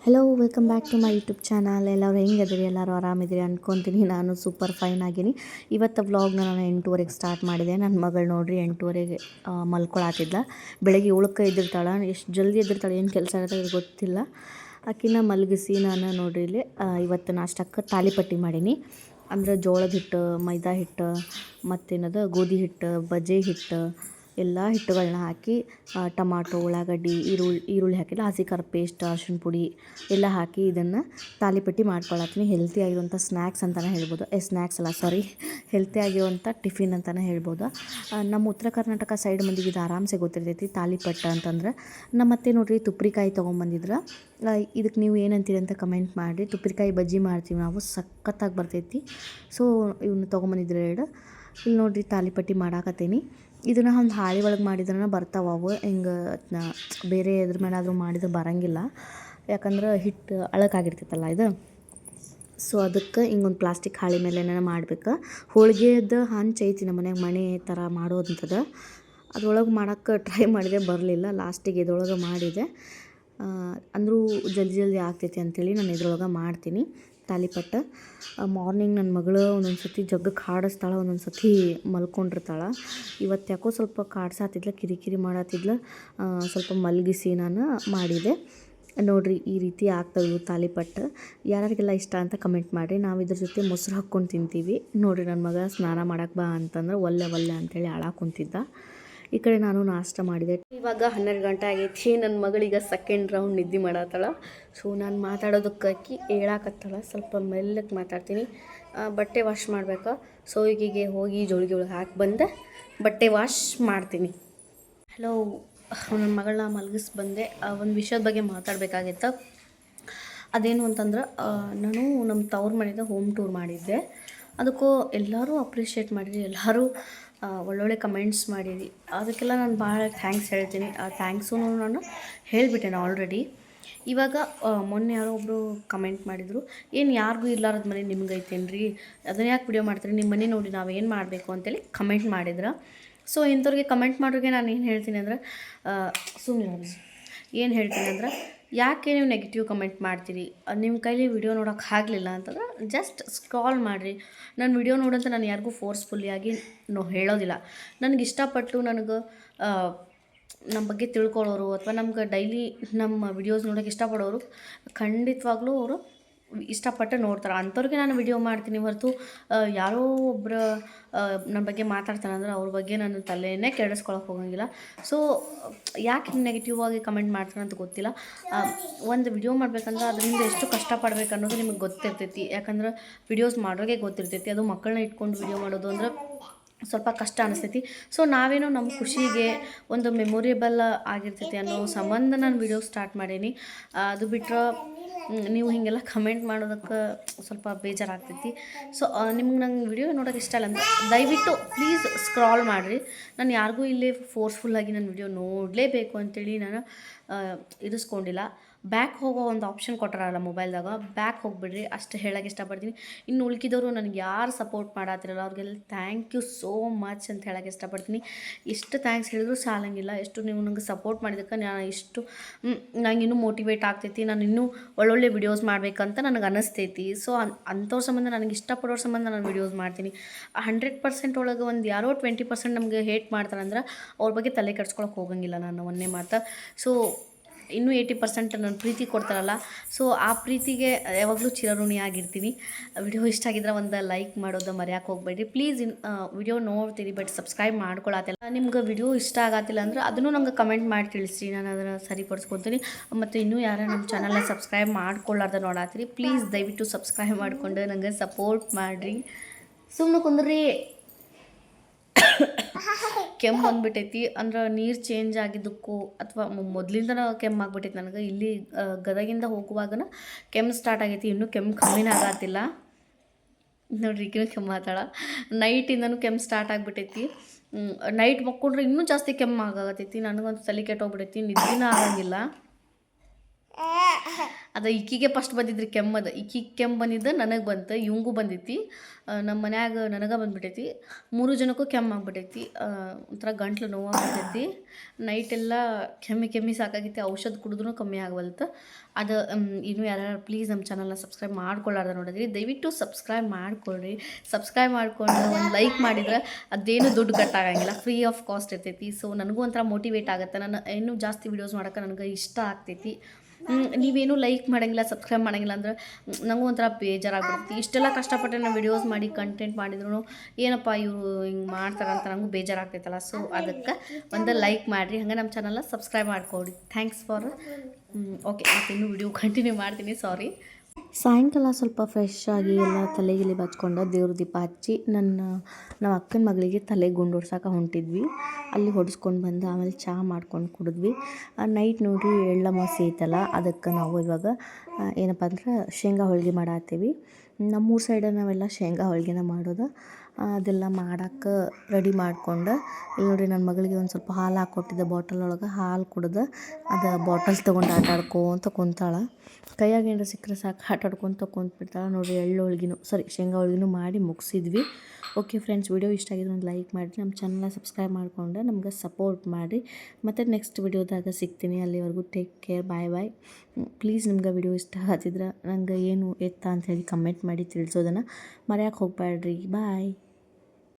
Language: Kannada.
Hello welcome back to my YouTube channel. ಎಲ್ಲರೂ ಹೆಂಗದಿರಿ? ಎಲ್ಲರೂ ಆರಾಮಿದ್ದೀರಿ ಅಂದ್ಕೊತೀನಿ. ನಾನು ಸೂಪರ್ ಫೈನ್ ಆಗಿನಿ. ಇವತ್ತು ವ್ಲಾಗ್ನ ನಾನು 8:30ಗೆ ಸ್ಟಾರ್ಟ್ ಮಾಡಿದೆ. ನನ್ನ ಮಗಳು ನೋಡಿರಿ 8:30ಗೆ ಮಲ್ಕೊಳತ್ತಿದ್ದ. ಬೆಳಗ್ಗೆ 7ಕ್ಕೆ ಎದ್ದಿರ್ತಾಳೆ. ಎಷ್ಟು ಜಲ್ದಿ ಎದ್ದಿರ್ತಾಳೆ, ಏನು ಕೆಲಸ ಇರುತ್ತೆ ಅದು ಗೊತ್ತಿಲ್ಲ. ಆಕಿನ ಮಲಗಿಸಿ ನಾನು ನೋಡಿರಿ ಇಲ್ಲಿ ಇವತ್ತು ನಾಷ್ಟಕ್ಕೆ ತಾಲಿಪಟ್ಟಿ ಮಾಡೀನಿ. ಅಂದರೆ ಜೋಳದ ಹಿಟ್ಟು, ಮೈದಾ ಹಿಟ್ಟು, ಮತ್ತೇನದು ಗೋಧಿ ಹಿಟ್ಟು, ಬಜ್ಜಿ ಹಿಟ್ಟು ಎಲ್ಲ ಹಿಟ್ಟುಗಳನ್ನ ಹಾಕಿ ಟಮಾಟೊ, ಉಳ್ಳಾಗಡ್ಡಿ, ಈರುಳ್ಳಿ ಹಾಕಿಲ್ಲ, ಹಸಿ ಖಾರ ಪೇಸ್ಟ್, ಅರಿಶಿನ ಪುಡಿ ಎಲ್ಲ ಹಾಕಿ ಇದನ್ನು ತಾಲಿಪಟ್ಟಿ ಮಾಡ್ಕೊಳತ್ತೀನಿ. ಹೆಲ್ತಿ ಆಗಿರುವಂಥ ಸ್ನ್ಯಾಕ್ಸ್ ಅಂತಲೇ ಹೇಳ್ಬೋದು. ಸ್ನ್ಯಾಕ್ಸ್ ಅಲ್ಲ, ಸಾರಿ, ಹೆಲ್ತಿ ಆಗಿರುವಂಥ ಟಿಫಿನ್ ಅಂತಲೇ ಹೇಳ್ಬೋದು. ನಮ್ಮ ಉತ್ತರ ಕರ್ನಾಟಕ ಸೈಡ್ ಮಂದಿಗೆ ಇದು ಆರಾಮ್ಸೆ ಗೊತ್ತಿರ್ತೈತಿ ತಾಲಿಪಟ್ಟು ಅಂತಂದ್ರೆ. ನಮ್ಮತ್ತೆ ನೋಡಿರಿ ತುಪ್ರಿಕಾಯಿ ತೊಗೊಂಬಂದಿದ್ರೆ. ಇದಕ್ಕೆ ನೀವು ಏನಂತೀರಿ ಅಂತ ಕಮೆಂಟ್ ಮಾಡಿರಿ. ತುಪ್ರಿಕಾಯಿ ಬಜ್ಜಿ ಮಾಡ್ತೀವಿ ನಾವು, ಸಖತ್ತಾಗಿ ಬರ್ತೈತಿ. ಸೊ ಇವನ್ನ ತೊಗೊಂಬಂದಿದ್ರೆ ಎರಡು. ಇಲ್ಲಿ ನೋಡಿರಿ ತಾಲಿಪಟ್ಟಿ ಮಾಡಾಕತ್ತೀನಿ. ಇದನ್ನು ಒಂದು ಹಾಳೆ ಒಳಗೆ ಮಾಡಿದ್ರೆ ಬರ್ತಾವೆ ಅವು. ಹಿಂಗೆ ಬೇರೆ ಎದ್ರ ಮೇಲಾದರೂ ಮಾಡಿದ್ರೆ ಬರೋಂಗಿಲ್ಲ, ಯಾಕಂದ್ರೆ ಹಿಟ್ಟು ಅಳಕಾಗಿರ್ತೈತಲ್ಲ ಇದು. ಸೊ ಅದಕ್ಕೆ ಹಿಂಗೊಂದು ಪ್ಲಾಸ್ಟಿಕ್ ಹಾಳೆ ಮೇಲೆ ಮಾಡಬೇಕು. ಹೋಳಿಗೆದು ಹಂಚು ಐತಿ ನಮ್ಮ ಮನ್ಯಾಗ, ಮಣೆ ಥರ ಮಾಡೋದಂಥದ್ದು. ಅದ್ರೊಳಗೆ ಮಾಡೋಕ್ಕೆ ಟ್ರೈ ಮಾಡಿದೆ, ಬರಲಿಲ್ಲ. ಲಾಸ್ಟಿಗೆ ಇದ್ರೊಳಗೆ ಮಾಡಿದೆ. ಅಂದರೂ ಜಲ್ದಿ ಆಗ್ತೈತಿ ಅಂಥೇಳಿ ನಾನು ಇದ್ರೊಳಗೆ ಮಾಡ್ತೀನಿ ತಾಲಿಪಟ್ಟು. ಮಾರ್ನಿಂಗ್ ನನ್ನ ಮಗಳು ಒಂದೊಂದು ಸತಿ ಜಗ್ಗಕ್ಕೆ ಹಾಡಿಸ್ತಾಳೆ, ಒಂದೊಂದು ಸತಿ ಮಲ್ಕೊಂಡಿರ್ತಾಳೆ. ಇವತ್ತು ಯಾಕೋ ಸ್ವಲ್ಪ ಕಾಡ್ಸಾತಿದ್ಲು, ಕಿರಿಕಿರಿ ಮಾಡತ್ತಿದ್ಲು. ಸ್ವಲ್ಪ ಮಲಗಿಸಿ ನಾನು ಮಾಡಿದೆ. ನೋಡಿರಿ ಈ ರೀತಿ ಆಗ್ತವೆ ತಾಲಿಪಟ್ಟು. ಯಾರಿಗೆಲ್ಲ ಇಷ್ಟ ಅಂತ ಕಮೆಂಟ್ ಮಾಡಿರಿ. ನಾವು ಇದ್ರ ಜೊತೆ ಮೊಸರು ಹಾಕ್ಕೊಂಡು ತಿಂತೀವಿ. ನೋಡಿರಿ ನನ್ನ ಮಗ ಸ್ನಾನ ಮಾಡೋಕ್ಕೆ ಬಾ ಅಂತಂದ್ರೆ ಒಲ್ಲೆ ಅಂಥೇಳಿ ಕುಂತಿದ್ದ. ಈ ಕಡೆ ನಾನು ನಾಷ್ಟ ಮಾಡಿದೆ. ಇವಾಗ 12 ಗಂಟೆ ಆಗೈತಿ. ನನ್ನ ಮಗಳಿಗೆ ಸೆಕೆಂಡ್ ರೌಂಡ್ ನಿದ್ದೆ ಮಾಡತ್ತಾಳ. ಸೊ ನಾನು ಮಾತಾಡೋದಕ್ಕಾಕಿ ಹೇಳಾಕತ್ತಾಳ. ಸ್ವಲ್ಪ ಮೆಲ್ಲಕ್ಕೆ ಮಾತಾಡ್ತೀನಿ. ಬಟ್ಟೆ ವಾಶ್ ಮಾಡಬೇಕು. ಸೊ ಈಗಿಗೆ ಹೋಗಿ ಜೋಳಿಗೆ ಒಳಗೆ ಹಾಕಿ ಬಂದೆ ಬಟ್ಟೆ ವಾಶ್ ಮಾಡ್ತೀನಿ. ಹಲೋ, ನನ್ನ ಮಗಳನ್ನ ಮಲಗಿಸಿ ಬಂದೆ. ಒಂದು ವಿಷಯದ ಬಗ್ಗೆ ಮಾತಾಡಬೇಕಾಗಿತ್ತು. ಅದೇನು ಅಂತಂದ್ರೆ, ನಾನು ನಮ್ಮ ತವ್ರ ಮನೆಯಿಂದ ಹೋಮ್ ಟೂರ್ ಮಾಡಿದ್ದೆ. ಅದಕ್ಕೂ ಎಲ್ಲರೂ ಅಪ್ರಿಷಿಯೇಟ್ ಮಾಡಿರಿ, ಎಲ್ಲರೂ ಒಳ್ಳೊಳ್ಳೆ ಕಮೆಂಟ್ಸ್ ಮಾಡಿರಿ. ಅದಕ್ಕೆಲ್ಲ ನಾನು ಭಾಳ ಥ್ಯಾಂಕ್ಸ್ ಹೇಳ್ತೀನಿ. ಆ ಥ್ಯಾಂಕ್ಸು ನಾನು ಹೇಳಿಬಿಟ್ಟೆ ಆಲ್ರೆಡಿ. ಇವಾಗ ಮೊನ್ನೆ ಯಾರೋ ಒಬ್ಬರು ಕಮೆಂಟ್ ಮಾಡಿದರು, ಏನು ಯಾರಿಗೂ ಇರ್ಲಾರದ ಮನೆ ನಿಮ್ಗೈತೇನು ರೀ, ಅದನ್ನ ಯಾಕೆ ವಿಡಿಯೋ ಮಾಡ್ತೀರಿ, ನಿಮ್ಮ ಮನೆ ನೋಡಿ ನಾವು ಏನು ಮಾಡಬೇಕು ಅಂತೇಳಿ ಕಮೆಂಟ್ ಮಾಡಿದ್ರು. ಸೊ ಇಂಥವ್ರಿಗೆ ಕಮೆಂಟ್ ಮಾಡೋರಿಗೆ ನಾನು ಏನು ಹೇಳ್ತೀನಿ ಅಂದ್ರೆ, ಸುಮ್ಮನೆ ಏನು ಹೇಳ್ತೀನಿ ಅಂದ್ರೆ, ಯಾಕೆ ನೀವು ನೆಗೆಟಿವ್ ಕಮೆಂಟ್ ಮಾಡ್ತೀರಿ? ನಿಮ್ಮ ಕೈಲಿ ವಿಡಿಯೋ ನೋಡೋಕೆ ಆಗಲಿಲ್ಲ ಅಂತಂದ್ರೆ ಜಸ್ಟ್ ಸ್ಕ್ರಾಲ್ ಮಾಡಿರಿ. ನಾನು ವಿಡಿಯೋ ನೋಡಂತ ನಾನು ಯಾರಿಗೂ ಫೋರ್ಸ್ಫುಲ್ಲಿಯಾಗಿ ಹೇಳೋದಿಲ್ಲ. ನನಗೆ ಇಷ್ಟಪಟ್ಟು ನನಗೆ ನಮ್ಮ ಬಗ್ಗೆ ತಿಳ್ಕೊಳ್ಳೋರು ಅಥವಾ ನಮ್ಗೆ ಡೈಲಿ ನಮ್ಮ ವಿಡಿಯೋಸ್ ನೋಡೋಕೆ ಇಷ್ಟಪಡೋರು ಖಂಡಿತವಾಗ್ಲೂ ಅವರು ಇಷ್ಟಪಟ್ಟು ನೋಡ್ತಾರೆ. ಅಂಥವ್ರಿಗೆ ನಾನು ವಿಡಿಯೋ ಮಾಡ್ತೀನಿ ಹೊರತು ಯಾರೋ ಒಬ್ಬರು ನನ್ನ ಬಗ್ಗೆ ಮಾತಾಡ್ತಾರಂದ್ರೆ ಅವ್ರ ಬಗ್ಗೆ ನಾನು ತಲೆಯೇ ಕೆಡಿಸ್ಕೊಳಕ್ಕೆ ಹೋಗೋಂಗಿಲ್ಲ. ಸೊ ಯಾಕೆ ಹಿಂಗೆ ನೆಗೆಟಿವ್ ಆಗಿ ಕಮೆಂಟ್ ಮಾಡ್ತಾರೆ ಅಂತ ಗೊತ್ತಿಲ್ಲ. ಒಂದು ವಿಡಿಯೋ ಮಾಡ್ಬೇಕಂದ್ರೆ ಅದರಿಂದ ಎಷ್ಟು ಕಷ್ಟಪಡ್ಬೇಕು ಅನ್ನೋದು ನಿಮಗೆ ಗೊತ್ತಿರ್ತೈತಿ. ಯಾಕಂದ್ರೆ ವಿಡಿಯೋಸ್ ಮಾಡೋರಿಗೆ ಗೊತ್ತಿರ್ತೈತಿ. ಅದು ಮಕ್ಕಳನ್ನ ಇಟ್ಕೊಂಡು ವಿಡಿಯೋ ಮಾಡೋದು ಅಂದ್ರೆ ಸ್ವಲ್ಪ ಕಷ್ಟ ಅನಿಸ್ತೈತಿ. ಸೊ ನಾವೇನೋ ನಮ್ಮ ಖುಷಿಗೆ ಒಂದು ಮೆಮೊರೇಬಲ್ ಆಗಿರ್ತೈತಿ ಅನ್ನೋ ಸಂಬಂಧ ನಾನು ವಿಡಿಯೋ ಸ್ಟಾರ್ಟ್ ಮಾಡೀನಿ. ಅದು ಬಿಟ್ಟರೆ ನೀವು ಹೀಗೆಲ್ಲ ಕಮೆಂಟ್ ಮಾಡೋದಕ್ಕೆ ಸ್ವಲ್ಪ ಬೇಜಾರಾಗ್ತೈತಿ. ಸೊ ನಿಮ್ಗೆ ನಂಗೆ ವಿಡಿಯೋ ನೋಡೋಕೆ ಇಷ್ಟ ಇಲ್ಲ ಅಂದ್ರೆ ದಯವಿಟ್ಟು ಪ್ಲೀಸ್ ಸ್ಕ್ರಾಲ್ ಮಾಡಿರಿ. ನಾನು ಯಾರಿಗೂ ಇಲ್ಲಿ ಫೋರ್ಸ್ಫುಲ್ಲಾಗಿ ನಾನು ವಿಡಿಯೋ ನೋಡಲೇಬೇಕು ಅಂತೇಳಿ ನಾನು ಇರಿಸ್ಕೊಂಡಿಲ್ಲ. ಬ್ಯಾಕ್ ಹೋಗೋ ಒಂದು ಆಪ್ಷನ್ ಕೊಟ್ಟಾರಲ್ಲ ಮೊಬೈಲ್ದಾಗ, ಬ್ಯಾಕ್ ಹೋಗಿಬಿಡ್ರಿ ಅಷ್ಟು ಹೇಳೋಕ್ಕೆ ಇಷ್ಟಪಡ್ತೀನಿ. ಇನ್ನು ಉಳ್ಕಿದವರು ನನಗೆ ಯಾರು ಸಪೋರ್ಟ್ ಮಾಡತ್ತಿರಲ್ಲ ಅವ್ರಿಗೆಲ್ಲ ಥ್ಯಾಂಕ್ ಯು ಸೋ ಮಚ್ ಅಂತ ಹೇಳೋಕ್ಕೆ ಇಷ್ಟಪಡ್ತೀನಿ. ಎಷ್ಟು ಥ್ಯಾಂಕ್ಸ್ ಹೇಳಿದ್ರು ಸಾಲಂಗಿಲ್ಲ. ಎಷ್ಟು ನೀವು ನಂಗೆ ಸಪೋರ್ಟ್ ಮಾಡಿದ್ದಕ್ಕೆ ನಾನು ಇಷ್ಟು ನಂಗೆ ಇನ್ನೂ ಮೋಟಿವೇಟ್ ಆಗ್ತೈತಿ. ನಾನು ಇನ್ನೂ ಒಳ್ಳೊಳ್ಳೆ ವಿಡಿಯೋಸ್ ಮಾಡಬೇಕಂತ ನನಗೆ ಅನ್ನಿಸ್ತೈತಿ. ಸೊ ಅಂಥವ್ರ ಸಂಬಂಧ ನನಗೆ ಇಷ್ಟಪಡೋರ ಸಂಬಂಧ ನಾನು ವಿಡಿಯೋಸ್ ಮಾಡ್ತೀನಿ. 100% ಒಳಗೆ ಒಂದು ಯಾರೋ 20% ನಮಗೆ ಹೇಟ್ ಮಾಡ್ತಾರಂದ್ರೆ ಅವ್ರ ಬಗ್ಗೆ ತಲೆ ಕೆಡ್ಸ್ಕೊಳಕ್ಕೆ ಹೋಗೋಂಗಿಲ್ಲ ನಾನು, ಒಂದೇ ಮಾತು. ಸೊ ಇನ್ನೂ 80% ನನ್ನ ಪ್ರೀತಿ ಕೊಡ್ತಾರಲ್ಲ, ಸೊ ಆ ಪ್ರೀತಿಗೆ ಯಾವಾಗಲೂ ಚಿರಋಣಿ ಆಗಿರ್ತೀನಿ. ವಿಡಿಯೋ ಇಷ್ಟ ಆಗಿದ್ರೆ ಒಂದು ಲೈಕ್ ಮಾಡೋದು ಮರೆಯೋಕೆ ಹೋಗಬೇಡ್ರಿ ಪ್ಲೀಸ್. ವಿಡಿಯೋ ನೋಡ್ತೀರಿ ಬಟ್ ಸಬ್ಸ್ಕ್ರೈಬ್ ಮಾಡ್ಕೊಳತ್ತಿಲ್ಲ. ನಿಮ್ಗೆ ವಿಡಿಯೋ ಇಷ್ಟ ಆಗತ್ತಿಲ್ಲ ಅಂದ್ರೆ ಅದನ್ನು ನಂಗೆ ಕಮೆಂಟ್ ಮಾಡಿ ತಿಳಿಸ್ರಿ, ನಾನು ಅದನ್ನು ಸರಿಪಡಿಸ್ಕೊತೀನಿ. ಮತ್ತು ಇನ್ನೂ ಯಾರು ನಮ್ಮ ಚಾನಲ್ನ ಸಬ್ಸ್ಕ್ರೈಬ್ ಮಾಡ್ಕೊಳ್ಳಾರ್ದ ನೋಡತ್ತೀರಿ ಪ್ಲೀಸ್ ದಯವಿಟ್ಟು ಸಬ್ಸ್ಕ್ರೈಬ್ ಮಾಡಿಕೊಂಡು ನನಗೆ ಸಪೋರ್ಟ್ ಮಾಡಿರಿ. ಸುಮ್ಮನೆ ಕುಂದ್ರಿ. ಕೆಮ್ಮು ಬಂದುಬಿಟ್ಟೈತಿ. ಅಂದ್ರೆ ನೀರು ಚೇಂಜ್ ಆಗಿದ್ದಕ್ಕೂ ಅಥವಾ ಮೊದಲಿಂದನೇ ಕೆಮ್ಮು ಆಗ್ಬಿಟ್ಟೈತಿ ನನಗೆ. ಇಲ್ಲಿ ಗದಗಿಂದ ಹೋಗುವಾಗನ ಕೆಮ್ಮು ಸ್ಟಾರ್ಟ್ ಆಗೈತಿ. ಇನ್ನೂ ಕೆಮ್ಮು ಕಮ್ಮಿನೇ ಆಗತ್ತಿಲ್ಲ. ನೋಡ್ರಿ ಈಗಿನ ಕೆಮ್ಮು ಆತಾಳ. ನೈಟಿಂದನೂ ಕೆಮ್ಮು ಸ್ಟಾರ್ಟ್ ಆಗಿಬಿಟ್ಟೈತಿ. ನೈಟ್ ಮಕ್ಕೊಂಡ್ರೆ ಇನ್ನೂ ಜಾಸ್ತಿ ಕೆಮ್ಮು ಆಗತ್ತೈತಿ. ನನಗಂತೂ ತಲೆ ಕೆಟ್ಟೋಗ್ಬಿಟ್ಟೈತಿ, ನಿದ್ದಿನ ಆಗಂಗಿಲ್ಲ. ಅದು ಈಕಿಗೆ ಫಸ್ಟ್ ಬಂದಿದ್ರಿ ಕೆಮ್ಮದು, ಈಕಿಗೆ ಕೆಮ್ಮು ಬಂದಿದ್ದು ನನಗೆ ಬಂತು, ಇವಂಗೂ ಬಂದೈತಿ, ನಮ್ಮ ಮನ್ಯಾಗ ನನಗೆ ಬಂದುಬಿಟ್ಟೈತಿ, 3 ಜನಕ್ಕೂ ಕೆಮ್ಮು ಆಗ್ಬಿಟ್ಟೈತಿ. ಒಂಥರ ಗಂಟ್ಲು ನೋವಾಗ್ಬಿಟ್ಟೈತಿ, ನೈಟೆಲ್ಲ ಕೆಮ್ಮಿ ಸಾಕಾಗೈತಿ, ಔಷಧ ಕುಡಿದ್ರೂ ಕಮ್ಮಿ ಆಗವಲ್ತು. ಅದು ಇನ್ನೂ ಯಾರು ಪ್ಲೀಸ್ ನಮ್ಮ ಚಾನಲ್ನ ಸಬ್ಸ್ಕ್ರೈಬ್ ಮಾಡ್ಕೊಳ್ಳಾರ್ದ ನೋಡಿದ್ರಿ, ದಯವಿಟ್ಟು ಸಬ್ಸ್ಕ್ರೈಬ್ ಮಾಡ್ಕೊಳ್ರಿ. ಸಬ್ಸ್ಕ್ರೈಬ್ ಮಾಡ್ಕೊಂಡು ಒಂದು ಲೈಕ್ ಮಾಡಿದ್ರೆ ಅದೇನು ದುಡ್ಡು ಕಟ್ಟಾಗಂಗಿಲ್ಲ, ಫ್ರೀ ಆಫ್ ಕಾಸ್ಟ್ ಇರ್ತೈತಿ. ಸೊ ನನಗೂ ಒಂಥರ ಮೋಟಿವೇಟ್ ಆಗುತ್ತೆ, ನಾನು ಇನ್ನೂ ಜಾಸ್ತಿ ವೀಡಿಯೋಸ್ ಮಾಡೋಕ್ಕೆ ನನಗೆ ಇಷ್ಟ ಆಗ್ತೈತಿ. ನೀವೇನು ಲೈಕ್ ಮಾಡೋಂಗಿಲ್ಲ, ಸಬ್ಸ್ಕ್ರೈಬ್ ಮಾಡೋಂಗಿಲ್ಲ ಅಂದ್ರೆ ನನಗೂ ಒಂಥರ ಬೇಜಾರಾಗ್ಬಿಡ್ತೈತಿ. ಇಷ್ಟೆಲ್ಲ ಕಷ್ಟಪಟ್ಟು ನಾನು ವೀಡಿಯೋಸ್ ಮಾಡಿ ಕಂಟೆಂಟ್ ಮಾಡಿದ್ರು ಏನಪ್ಪ ಇವರು ಹಿಂಗೆ ಮಾಡ್ತಾರಂತ ನನಗೂ ಬೇಜಾರಾಗ್ತೈತಲ್ಲ. ಸೊ ಅದಕ್ಕೆ ಒಂದು ಲೈಕ್ ಮಾಡಿರಿ, ಹಂಗೆ ನಮ್ಮ ಚಾನಲ್ನ ಸಬ್ಸ್ಕ್ರೈಬ್ ಮಾಡ್ಕೊಡಿ. Thanks for okay. ಮತ್ತು ಇನ್ನೂ ವಿಡಿಯೋ ಕಂಟಿನ್ಯೂ ಮಾಡ್ತೀನಿ, ಸಾರಿ. ಸಾಯಂಕಾಲ ಸ್ವಲ್ಪ ಫ್ರೆಶ್ ಆಗಿ ಎಲ್ಲ ತಲೆಗಿಲಿ ಬಚ್ಕೊಂಡು ದೇವ್ರ ದೀಪ ಹಚ್ಚಿ ನಮ್ಮ ಅಕ್ಕನ ಮಗಳಿಗೆ ತಲೆ ಗುಂಡು ಹೊಡ್ಸಕ್ಕೆ ಹೊಂಟಿದ್ವಿ. ಅಲ್ಲಿ ಹೊಡ್ಸ್ಕೊಂಡು ಬಂದು ಆಮೇಲೆ ಚಹಾ ಮಾಡ್ಕೊಂಡು ಕುಡಿದ್ವಿ. ನೈಟ್ ನೋಡಿ ಎಳ್ಳಮಾವಾಸ್ಯೆ ಐತಲ್ಲ, ಅದಕ್ಕೆ ನಾವು ಇವಾಗ ಏನಪ್ಪ ಅಂದ್ರೆ ಶೇಂಗಾ ಹೋಳಿಗೆ ಮಾಡತ್ತೀವಿ. ನಮ್ಮೂರ ಸೈಡ ನಾವೆಲ್ಲ ಶೇಂಗಾ ಹೋಳಿಗೆನ ಮಾಡೋದು. ಅದೆಲ್ಲ ಮಾಡೋಕ್ಕೆ ರೆಡಿ ಮಾಡ್ಕೊಂಡು ಇಲ್ಲಿ ನೋಡಿ ನನ್ನ ಮಗಳಿಗೆ ಒಂದು ಸ್ವಲ್ಪ ಹಾಲು ಹಾಕ್ಕೊಟ್ಟಿದ್ದೆ ಬಾಟಲ್ ಒಳಗೆ, ಹಾಲು ಕುಡ್ದು ಅದು ಬಾಟಲ್ ತೊಗೊಂಡು ಆಟಾಡ್ಕೊಂತ ಕುಂತಾಳೆ. ಕೈಯಾಗ ಏನಾರ ಸಿಕ್ಕರೆ ಸಾಕು ಆಟಾಡ್ಕೊಂತ ಕುಂತ್ಬಿಡ್ತಾಳೆ ನೋಡಿರಿ. ಶೇಂಗಾ ಹೋಳಿಗೆನೂ ಮಾಡಿ ಮುಗಿಸಿದ್ವಿ. ಓಕೆ ಫ್ರೆಂಡ್ಸ್, ವಿಡಿಯೋ ಇಷ್ಟ ಆಗಿದ್ರೆ ಒಂದು ಲೈಕ್ ಮಾಡಿರಿ, ನಮ್ಮ ಚಾನಲ್ನ ಸಬ್ಸ್ಕ್ರೈಬ್ ಮಾಡಿಕೊಂಡು ನಮ್ಗೆ ಸಪೋರ್ಟ್ ಮಾಡಿರಿ. ಮತ್ತು ನೆಕ್ಸ್ಟ್ ವಿಡಿಯೋದಾಗ ಸಿಗ್ತೀನಿ, ಅಲ್ಲಿವರೆಗೂ ಟೇಕ್ ಕೇರ್, ಬಾಯ್. ಪ್ಲೀಸ್ ನಿಮ್ಗೆ ವಿಡಿಯೋ ಇಷ್ಟ ಆಗ್ತಿದ್ರೆ ನಂಗೆ ಏನು ಎತ್ತ ಅಂಥೇಳಿ ಕಮೆಂಟ್ ಮಾಡಿ ತಿಳಿಸೋದನ್ನು ಮರೆಯೋಕೆ ಹೋಗಬೇಡ್ರಿ. ಬಾಯ್.